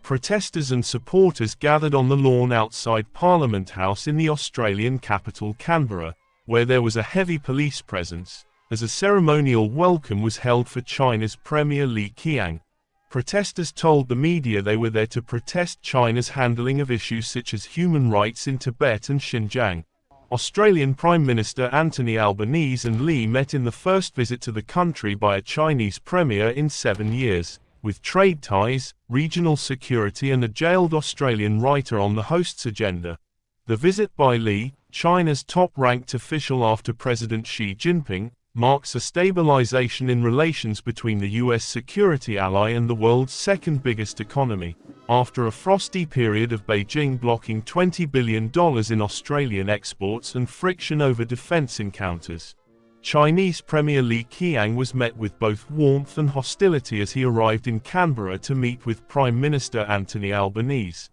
Protesters and supporters gathered on the lawn outside Parliament House in the Australian capital Canberra, where there was a heavy police presence, as a ceremonial welcome was held for China's Premier Li Qiang. Protesters told the media they were there to protest China's handling of issues such as human rights in Tibet and Xinjiang. Australian Prime Minister Anthony Albanese and Li met in the first visit to the country by a Chinese premier in 7 years, with trade ties, regional security and a jailed Australian writer on the host's agenda. The visit by Li, China's top-ranked official after President Xi Jinping, marks a stabilization in relations between the U.S. security ally and the world's second biggest economy, after a frosty period of Beijing blocking $20 billion in Australian exports and friction over defense encounters. Chinese Premier Li Qiang was met with both warmth and hostility as he arrived in Canberra to meet with Prime Minister Anthony Albanese.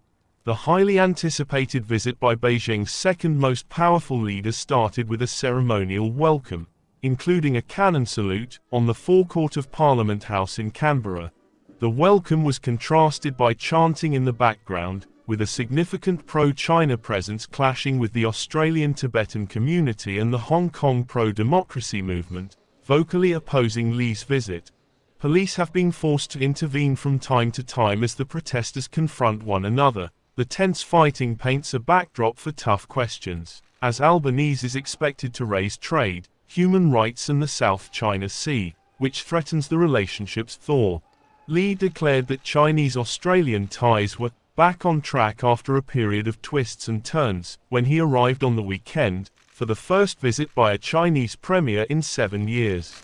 The highly anticipated visit by Beijing's second most powerful leader started with a ceremonial welcome, including a cannon salute, on the forecourt of Parliament House in Canberra. The welcome was contrasted by chanting in the background, with a significant pro-China presence clashing with the Australian Tibetan community and the Hong Kong pro-democracy movement, vocally opposing Li's visit. Police have been forced to intervene from time to time as the protesters confront one another. The tense fighting paints a backdrop for tough questions, as Albanese is expected to raise trade, human rights and the South China Sea, which threatens the relationship's thaw. Li declared that Chinese-Australian ties were back on track after a period of twists and turns, when he arrived on the weekend, for the first visit by a Chinese premier in 7 years.